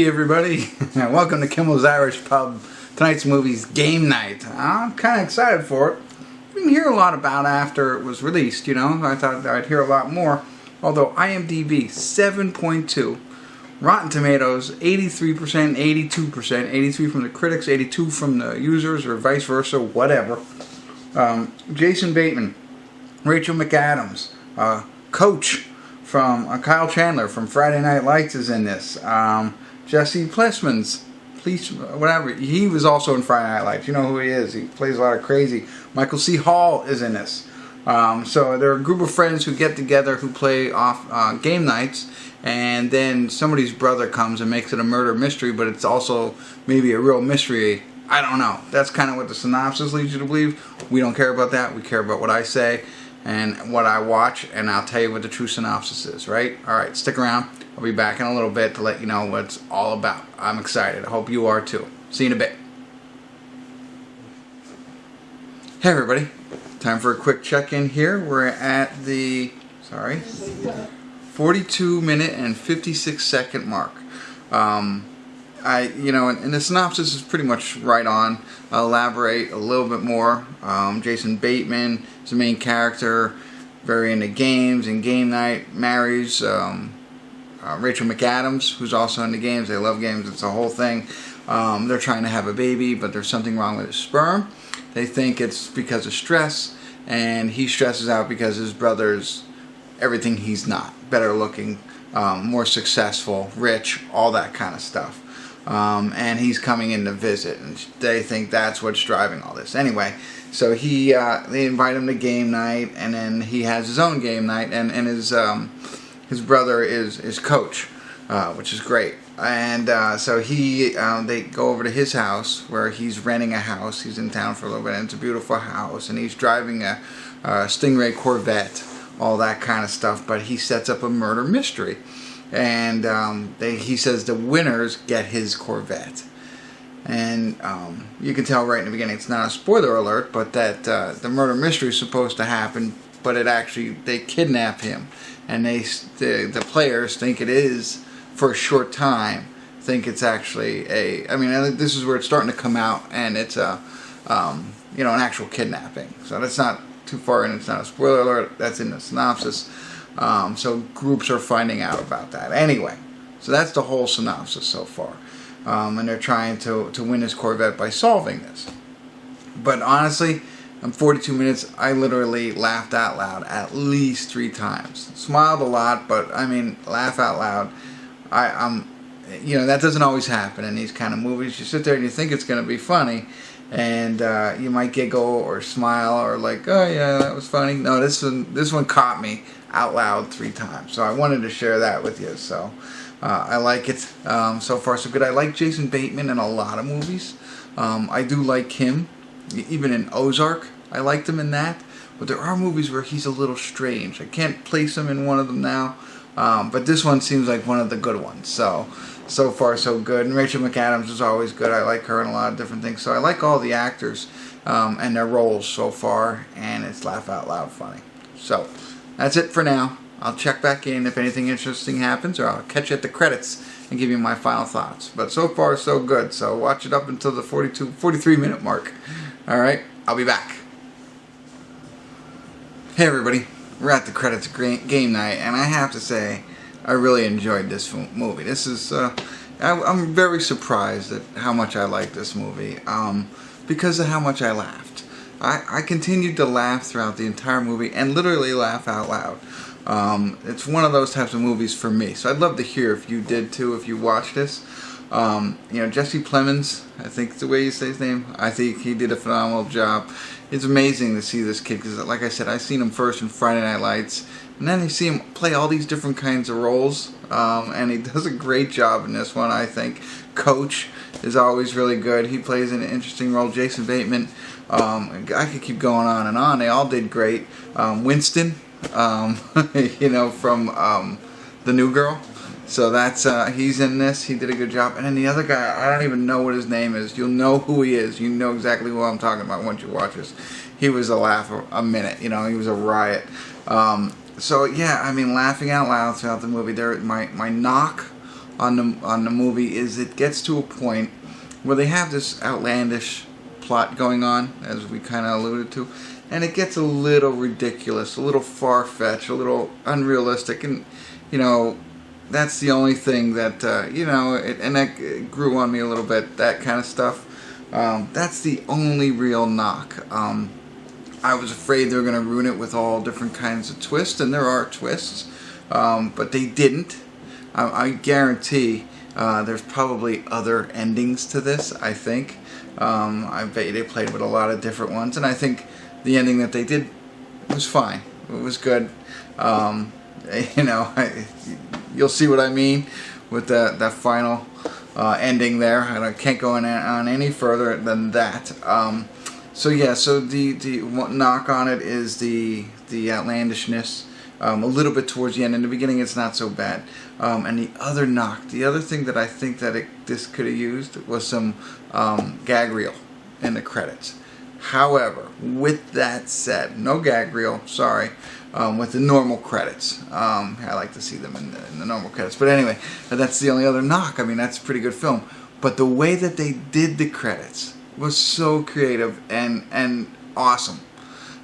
Hey everybody, welcome to Kimmel's Irish Pub. Tonight's movie's Game Night. I'm kind of excited for it. We didn't hear a lot about it after it was released, you know. I thought I'd hear a lot more. Although IMDb 7.2, Rotten Tomatoes 83%, 82%, 83 from the critics, 82 from the users, or vice versa, whatever. Jason Bateman, Rachel McAdams, Coach from Kyle Chandler from Friday Night Lights is in this. Jesse Plemons, whatever. He was also in Friday Night Lights. You know who he is. He plays a lot of crazy. Michael C. Hall is in this. So they're a group of friends who get together who play off game nights, and then somebody's brother comes and makes it a murder mystery, but it's also maybe a real mystery. I don't know. That's kind of what the synopsis leads you to believe. We don't care about that. We care about what I say and what I watch, and I'll tell you what the true synopsis is, right? Alright, stick around. I'll be back in a little bit to let you know what it's all about. I'm excited. I hope you are too. See you in a bit. Hey everybody. Time for a quick check-in here. We're at the 42-minute and 56-second mark. And the synopsis is pretty much right on. I'll elaborate a little bit more. Jason Bateman is the main character, very into games and game night, marries Rachel McAdams, who's also into games. They love games. It's a whole thing. They're trying to have a baby, but there's something wrong with his sperm. They think it's because of stress, and he stresses out because his brother's everything he's not. Better looking, more successful, rich, all that kind of stuff. And he's coming in to visit, and they think that's what's driving all this. Anyway, so they invite him to game night, and then he has his own game night, and his brother is Coach, which is great. And so they go over to his house where he's renting a house. He's in town for a little bit, and it's a beautiful house, and he's driving a Stingray Corvette, all that kind of stuff. But he sets up a murder mystery. And he says the winners get his Corvette. And you can tell right in the beginning, it's not a spoiler alert, but that the murder mystery is supposed to happen, but they kidnap him. And the players think it is for a short time, think it's actually this is where it's starting to come out, and it's an actual kidnapping. So that's not too far in, it's not a spoiler alert, that's in the synopsis. So groups are finding out about that. Anyway, so that's the whole synopsis so far. And they're trying to win his Corvette by solving this. But honestly, in 42 minutes, I literally laughed out loud at least 3 times. Smiled a lot, but I mean, laugh out loud. That doesn't always happen in these kind of movies. You sit there and you think it's going to be funny, and you might giggle or smile or like, oh yeah, that was funny. No, this one caught me out loud 3 times. So I wanted to share that with you. So I like it. So far so good. I like Jason Bateman in a lot of movies. I do like him, even in Ozark. I liked him in that. But there are movies where he's a little strange. I can't place him in one of them now. But this one seems like one of the good ones. So far so good. And Rachel McAdams is always good. I like her in a lot of different things. So I like all the actors and their roles so far. And it's laugh out loud funny. So that's it for now. I'll check back in if anything interesting happens, or I'll catch you at the credits and give you my final thoughts. But so far so good. So watch it up until the 43-minute mark. Alright, I'll be back. Hey everybody. We're at the credits game night, and I have to say, I really enjoyed this movie. This is, I'm very surprised at how much I like this movie, because of how much I laughed. I continued to laugh throughout the entire movie, and literally laugh out loud. It's one of those types of movies for me, so I'd love to hear if you did too, if you watched this. Jesse Plemons, I think it's the way you say his name. I think he did a phenomenal job. It's amazing to see this kid, because like I said, I seen him first in Friday Night Lights, and then I see him play all these different kinds of roles, and he does a great job in this one, I think. Coach is always really good. He plays an interesting role. Jason Bateman, I could keep going on and on. They all did great. Winston, from The New Girl. So that's he's in this. He did a good job. And then the other guy, I don't even know what his name is. You'll know who he is. You know exactly who I'm talking about once you watch this. He was a laugh a minute. He was a riot. So yeah, I mean, laughing out loud throughout the movie. My knock on the movie is it gets to a point where they have this outlandish plot going on, as we kind of alluded to, and it gets a little ridiculous, a little far-fetched, a little unrealistic, and you know, that's the only thing that you know, and that grew on me a little bit, that kind of stuff. That's the only real knock. I was afraid they were going to ruin it with all different kinds of twists, and there are twists, but they didn't. I guarantee there's probably other endings to this, I think. I bet you they played with a lot of different ones, and I think the ending that they did was fine. It was good. You know, you'll see what I mean with that final ending there. And I can't go on any further than that. So yeah, so the knock on it is the outlandishness. A little bit towards the end. In the beginning, it's not so bad. And the other knock, the other thing that I think that this could have used was some gag reel in the credits. However, with that said, no gag reel, sorry, with the normal credits. I like to see them in the normal credits. But anyway, that's the only other knock. I mean, that's a pretty good film. But the way that they did the credits was so creative and awesome.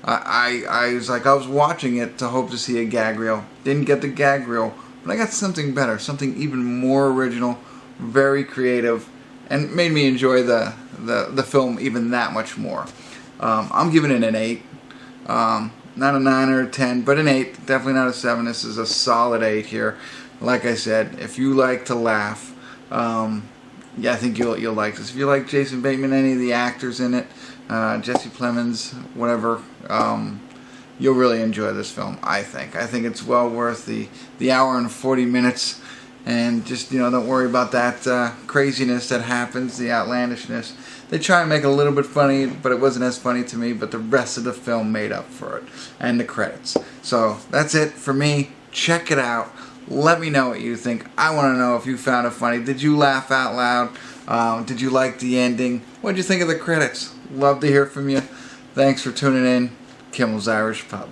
I was watching it to hope to see a gag reel. Didn't get the gag reel, but I got something better, something even more original, very creative, and made me enjoy the film even that much more. I'm giving it an 8. Not a 9 or a 10, but an 8. Definitely not a 7. This is a solid 8 here. Like I said, if you like to laugh, yeah, I think you'll like this. If you like Jason Bateman, any of the actors in it, Jesse Plemons, whatever, you'll really enjoy this film, I think. I think it's well worth the hour and 40 minutes. And just, you know, don't worry about that craziness that happens, the outlandishness. They try and make it a little bit funny, but it wasn't as funny to me, but the rest of the film made up for it. And the credits. So, that's it for me. Check it out. Let me know what you think. I want to know if you found it funny. Did you laugh out loud? Did you like the ending? What did you think of the credits? Love to hear from you. Thanks for tuning in. Kimmel's Irish Pub.